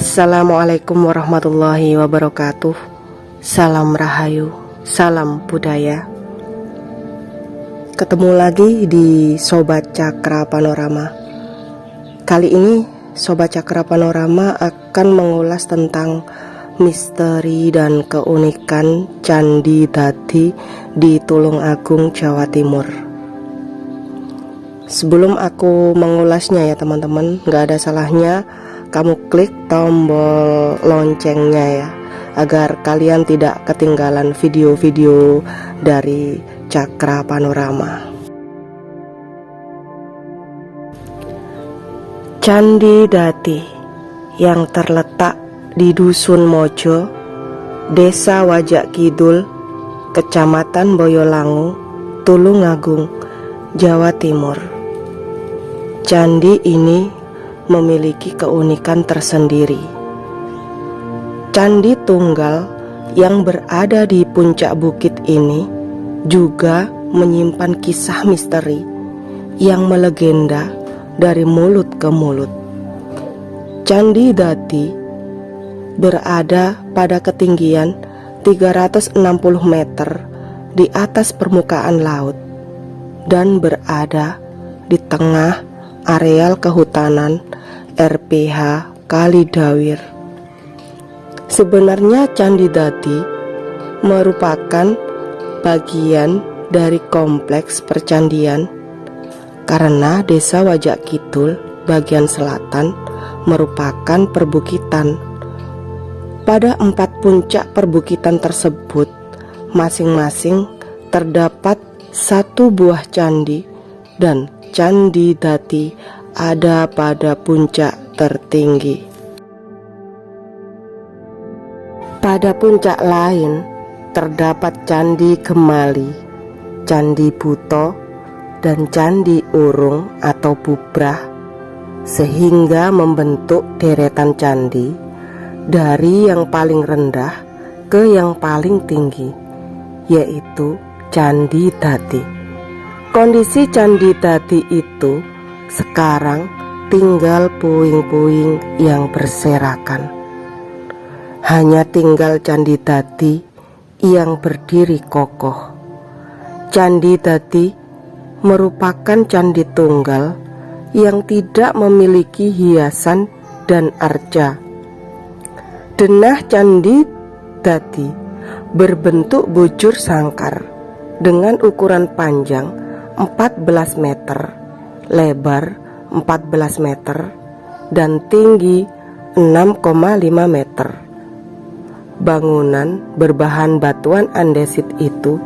Assalamualaikum warahmatullahi wabarakatuh. Salam Rahayu, salam budaya. Ketemu lagi di Sobat Cakra Panorama. Kali ini Sobat Cakra Panorama akan mengulas tentang misteri dan keunikan Candi Dadi di Tulungagung, Jawa Timur. Sebelum aku mengulasnya ya teman-teman, gak ada salahnya kamu klik tombol loncengnya ya, agar kalian tidak ketinggalan video-video dari Cakra Panorama. Candi Dadi yang terletak di Dusun Mojo, Desa Wajak Kidul, Kecamatan Boyolangu, Tulungagung, Jawa Timur. Candi ini memiliki keunikan tersendiri. Candi Tunggal yang berada di puncak bukit ini juga menyimpan kisah misteri yang melegenda dari mulut ke mulut. Candi Dadi berada pada ketinggian 360 meter di atas permukaan laut dan berada di tengah areal kehutanan RPH Kalidawir. Sebenarnya Candi Dadi merupakan bagian dari kompleks percandian karena Desa Wajak Kidul bagian selatan merupakan perbukitan. Pada 4 puncak perbukitan tersebut masing-masing terdapat 1 buah candi, dan Candi Dadi ada pada puncak tertinggi. Pada puncak lain terdapat Candi Gemali, Candi Buto, dan Candi Urung atau Bubrah, sehingga membentuk deretan candi dari yang paling rendah ke yang paling tinggi, yaitu Candi Dadi. Kondisi Candi Dadi itu sekarang tinggal puing-puing yang berserakan. Hanya tinggal Candi Dadi yang berdiri kokoh. Candi Dadi merupakan candi tunggal yang tidak memiliki hiasan dan arca. Denah Candi Dadi berbentuk bujur sangkar dengan ukuran panjang 14 meter, lebar 14 meter, dan tinggi 6,5 meter. Bangunan berbahan batuan andesit itu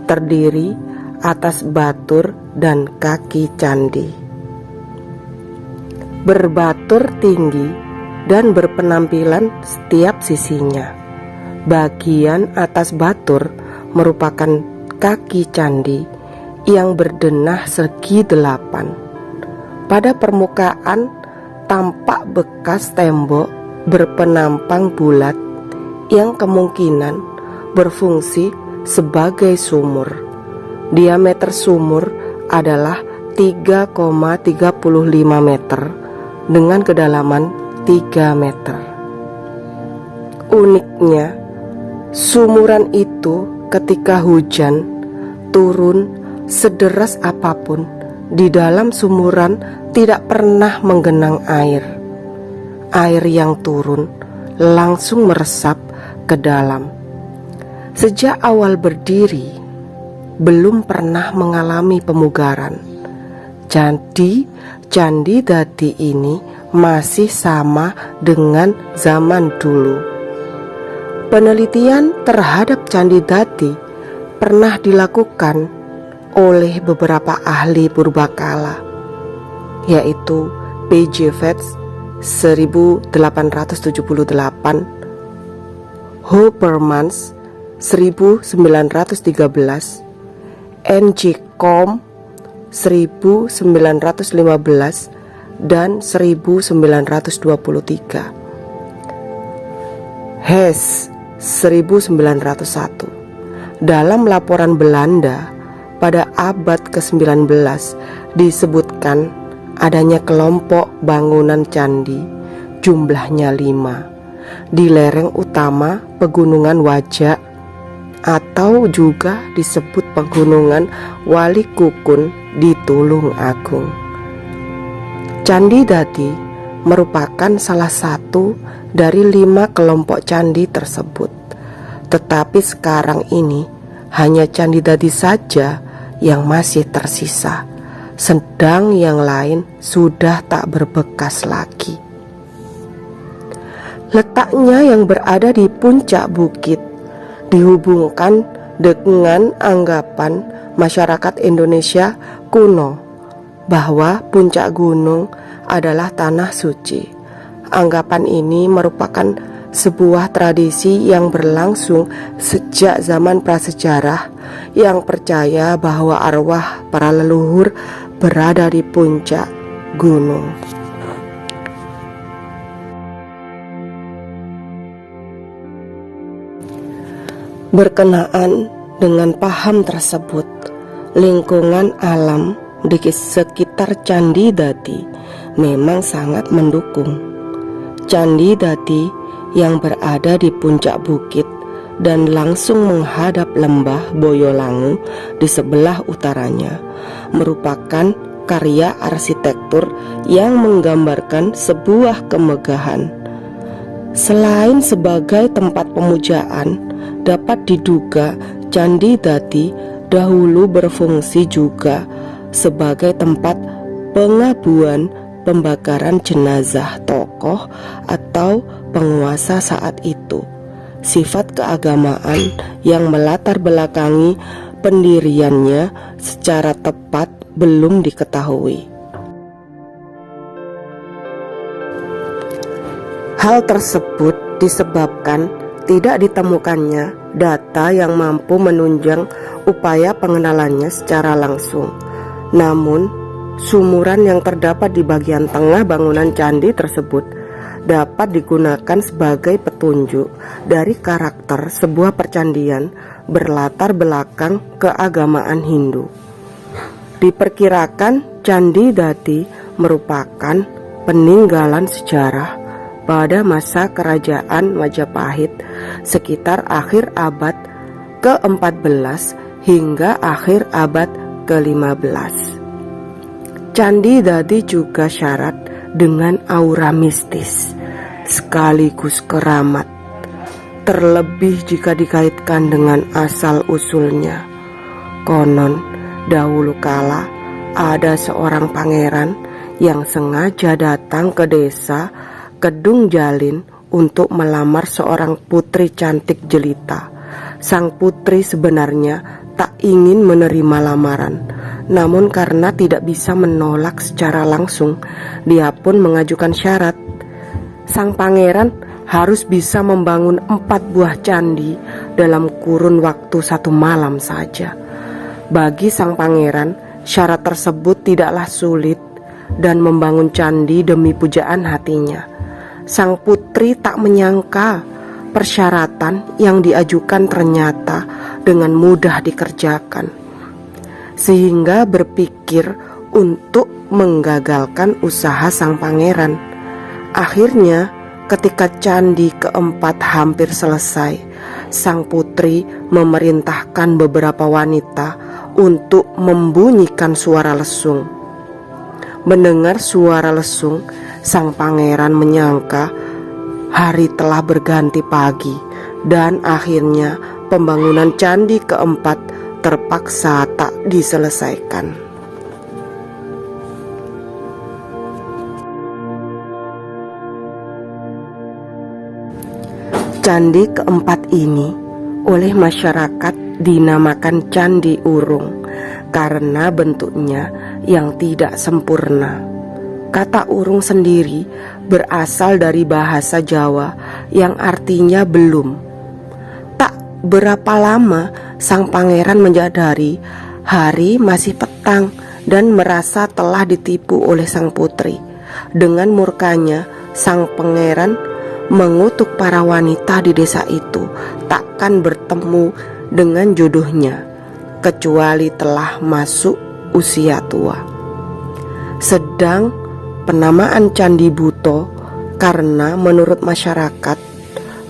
terdiri atas batur dan kaki candi. Berbatur tinggi dan berpenampilan setiap sisinya. Bagian atas batur merupakan kaki candi yang berdenah segi 8. Pada permukaan tampak bekas tembok berpenampang bulat yang kemungkinan berfungsi sebagai sumur. Diameter sumur adalah 3,35 meter dengan kedalaman 3 meter. Uniknya, sumuran itu ketika hujan turun sederas apapun, di dalam sumuran tidak pernah menggenang air. Air yang turun langsung meresap ke dalam. Sejak awal berdiri, belum pernah mengalami pemugaran. Jadi, Candi Dadi ini masih sama dengan zaman dulu. Penelitian terhadap Candi Dadi pernah dilakukan oleh beberapa ahli purbakala, yaitu P.J. Vetz 1878, Hoppermans 1913, N.J. Combe 1915, dan 1923. Hess 1901. Dalam laporan Belanda pada abad ke-19 disebutkan adanya kelompok bangunan candi jumlahnya 5, di lereng utama Pegunungan Wajak atau juga disebut Pegunungan Wali Kukun di Tulung Agung. Candi Dadi merupakan salah satu dari 5 kelompok candi tersebut. Tetapi sekarang ini hanya Candi Dadi saja yang masih tersisa, sedang yang lain sudah tak berbekas lagi. Letaknya yang berada di puncak bukit dihubungkan dengan anggapan masyarakat Indonesia kuno bahwa puncak gunung adalah tanah suci. Anggapan ini merupakan sebuah tradisi yang berlangsung sejak zaman prasejarah yang percaya bahwa arwah para leluhur berada di puncak gunung. Berkenaan dengan paham tersebut, lingkungan alam di sekitar Candi Dadi memang sangat mendukung. Candi Dadi yang berada di puncak bukit dan langsung menghadap lembah Boyolangu di sebelah utaranya merupakan karya arsitektur yang menggambarkan sebuah kemegahan. Selain sebagai tempat pemujaan, dapat diduga Candi Dadi dahulu berfungsi juga sebagai tempat pengabuan pembakaran jenazah tokoh atau penguasa saat itu. Sifat keagamaan yang melatar belakangi pendiriannya secara tepat belum diketahui. Hal tersebut disebabkan tidak ditemukannya data yang mampu menunjang upaya pengenalannya secara langsung. Namun, sumuran yang terdapat di bagian tengah bangunan candi tersebut dapat digunakan sebagai petunjuk dari karakter sebuah percandian berlatar belakang keagamaan Hindu. Diperkirakan Candi Dadi merupakan peninggalan sejarah pada masa kerajaan Majapahit sekitar akhir abad ke-14 hingga akhir abad ke-15. Candi Dadi juga syarat dengan aura mistis sekaligus keramat, terlebih jika dikaitkan dengan asal-usulnya. Konon dahulu kala ada seorang pangeran yang sengaja datang ke desa Kedung Jalin untuk melamar seorang putri cantik jelita. Sang putri sebenarnya tak ingin menerima lamaran, namun karena tidak bisa menolak secara langsung, dia pun mengajukan syarat. Sang pangeran harus bisa membangun 4 buah candi dalam kurun waktu 1 malam saja. Bagi sang pangeran, syarat tersebut tidaklah sulit dan membangun candi demi pujaan hatinya. Sang putri tak menyangka persyaratan yang diajukan ternyata dengan mudah dikerjakan, sehingga berpikir untuk menggagalkan usaha sang pangeran. Akhirnya, ketika candi keempat hampir selesai, sang putri memerintahkan beberapa wanita untuk membunyikan suara lesung. Mendengar suara lesung, sang pangeran menyangka hari telah berganti pagi, dan akhirnya pembangunan candi keempat terpaksa tak diselesaikan. Candi keempat ini oleh masyarakat dinamakan Candi Urung karena bentuknya yang tidak sempurna. Kata urung sendiri berasal dari bahasa Jawa yang artinya belum. Tak berapa lama sang pangeran menyadari hari masih petang dan merasa telah ditipu oleh sang putri. Dengan murkanya, sang pangeran mengutuk para wanita di desa itu takkan bertemu dengan jodohnya kecuali telah masuk usia tua. Sedang penamaan Candi Buto Karena menurut masyarakat,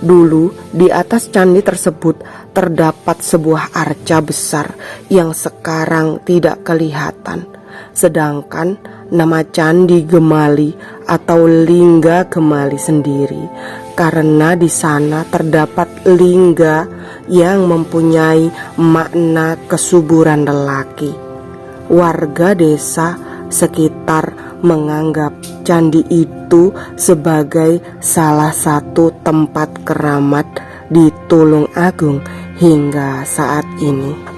dulu di atas candi tersebut terdapat sebuah arca besar yang sekarang tidak kelihatan. Sedangkan nama Candi Gemali atau Lingga Gemali sendiri karena di sana terdapat lingga yang mempunyai makna kesuburan lelaki. Warga desa sekitar menganggap candi itu sebagai salah satu tempat keramat di Tulung Agung hingga saat ini.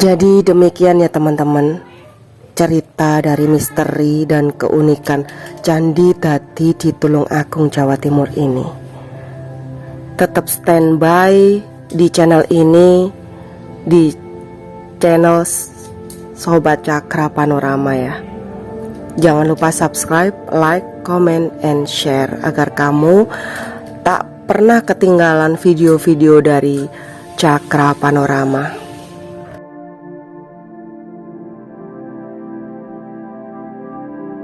Jadi demikian ya teman-teman, cerita dari misteri dan keunikan Candi Dadi di Tulung Agung, Jawa Timur ini. Tetap standby di channel ini, di channel Sobat Cakra Panorama ya. Jangan lupa subscribe, like, comment, and share agar kamu tak pernah ketinggalan video-video dari Cakra Panorama.